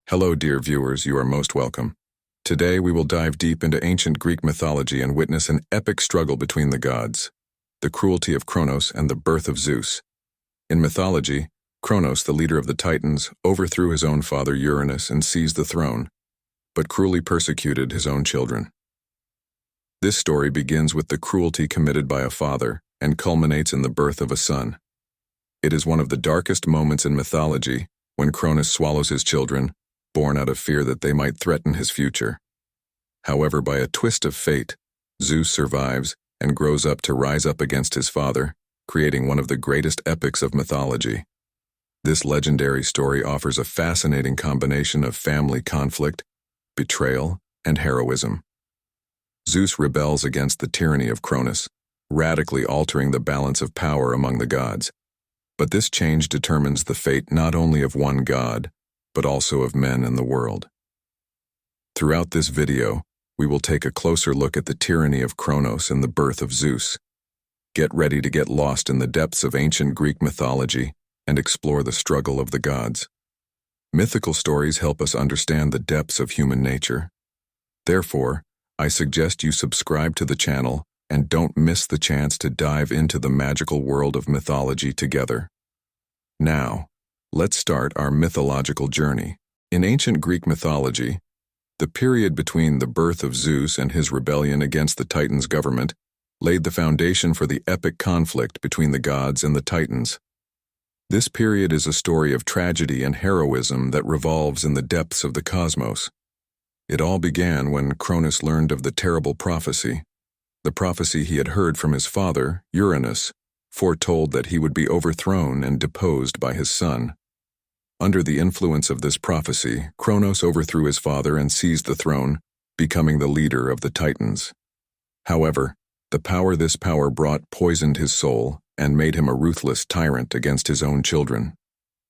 Hello, dear viewers, you are most welcome. Today we will dive deep into ancient Greek mythology and witness an epic struggle between the gods, the cruelty of Kronos and the birth of Zeus. In mythology, Kronos, the leader of the Titans, overthrew his own father Uranus and seized the throne, but cruelly persecuted his own children. This story begins with the cruelty committed by a father and culminates in the birth of a son. It is one of the darkest moments in mythology when Kronos swallows his children, born out of fear that they might threaten his future. However, by a twist of fate, Zeus survives and grows up to rise up against his father, creating one of the greatest epics of mythology. This legendary story offers a fascinating combination of family conflict, betrayal, and heroism. Zeus rebels against the tyranny of Kronos, radically altering the balance of power among the gods. But this change determines the fate not only of one god, but also of men in the world. Throughout this video, we will take a closer look at the tyranny of Kronos and the birth of Zeus. Get ready to get lost in the depths of ancient Greek mythology and explore the struggle of the gods. Mythical stories help us understand the depths of human nature. Therefore, I suggest you subscribe to the channel and don't miss the chance to dive into the magical world of mythology together. Now, let's start our mythological journey. In ancient Greek mythology, the period between the birth of Zeus and his rebellion against the Titans' government laid the foundation for the epic conflict between the gods and the Titans. This period is a story of tragedy and heroism that revolves in the depths of the cosmos. It all began when Kronos learned of the terrible prophecy. The prophecy he had heard from his father, Uranus, foretold that he would be overthrown and deposed by his son. Under the influence of this prophecy, Kronos overthrew his father and seized the throne, becoming the leader of the Titans. However, the power this power brought poisoned his soul and made him a ruthless tyrant against his own children.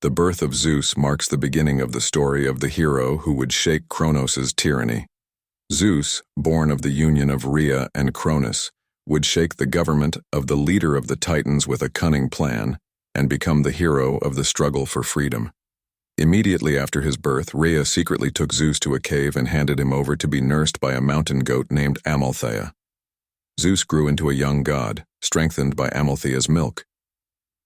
The birth of Zeus marks the beginning of the story of the hero who would shake Kronos' tyranny. Zeus, born of the union of Rhea and Kronos, would shake the government of the leader of the Titans with a cunning plan and become the hero of the struggle for freedom. Immediately after his birth, Rhea secretly took Zeus to a cave and handed him over to be nursed by a mountain goat named Amalthea. Zeus grew into a young god, strengthened by Amalthea's milk.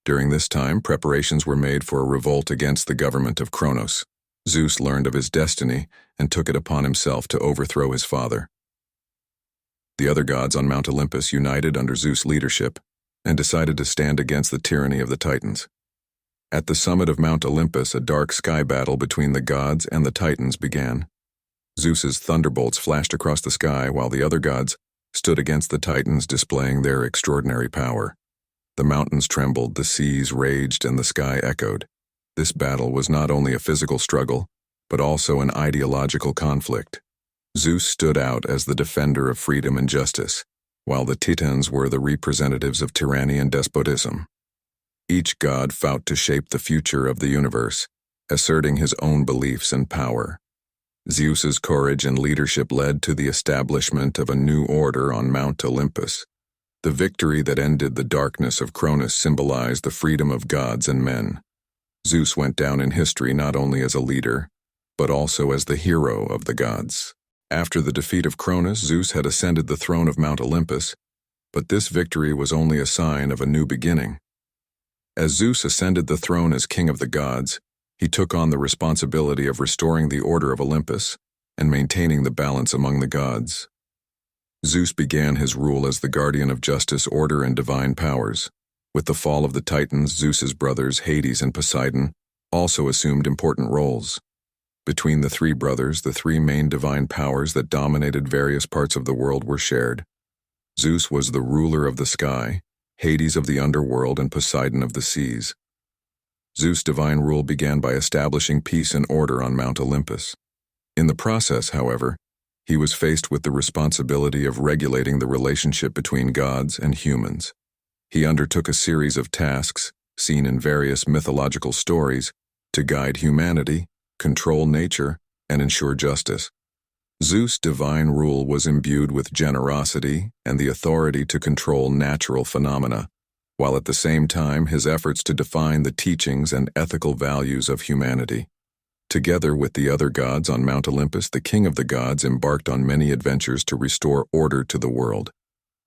During this time, preparations were made for a revolt against the government of Kronos. Zeus learned of his destiny and took it upon himself to overthrow his father. The other gods on Mount Olympus united under Zeus' leadership and decided to stand against the tyranny of the Titans. At the summit of Mount Olympus, a dark sky battle between the gods and the Titans began. Zeus's thunderbolts flashed across the sky while the other gods stood against the Titans, displaying their extraordinary power. The mountains trembled, the seas raged, and the sky echoed. This battle was not only a physical struggle, but also an ideological conflict. Zeus stood out as the defender of freedom and justice, while the Titans were the representatives of tyranny and despotism. Each god fought to shape the future of the universe, asserting his own beliefs and power. Zeus's courage and leadership led to the establishment of a new order on Mount Olympus. The victory that ended the darkness of Kronos symbolized the freedom of gods and men. Zeus went down in history not only as a leader, but also as the hero of the gods. After the defeat of Kronos, Zeus had ascended the throne of Mount Olympus, but this victory was only a sign of a new beginning. As Zeus ascended the throne as king of the gods, he took on the responsibility of restoring the order of Olympus and maintaining the balance among the gods. Zeus began his rule as the guardian of justice, order, and divine powers. With the fall of the Titans, Zeus's brothers Hades and Poseidon also assumed important roles. Between the three brothers, the three main divine powers that dominated various parts of the world were shared. Zeus was the ruler of the sky, Hades of the underworld, and Poseidon of the seas. Zeus' divine rule began by establishing peace and order on Mount Olympus. In the process, however, he was faced with the responsibility of regulating the relationship between gods and humans. He undertook a series of tasks, seen in various mythological stories, to guide humanity, control nature, and ensure justice. Zeus' divine rule was imbued with generosity and the authority to control natural phenomena, while at the same time his efforts to define the teachings and ethical values of humanity. Together with the other gods on Mount Olympus, the king of the gods embarked on many adventures to restore order to the world.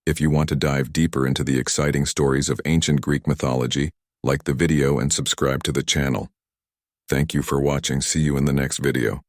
If you want to dive deeper into the exciting stories of ancient Greek mythology, like the video and subscribe to the channel. Thank you for watching. See you in the next video.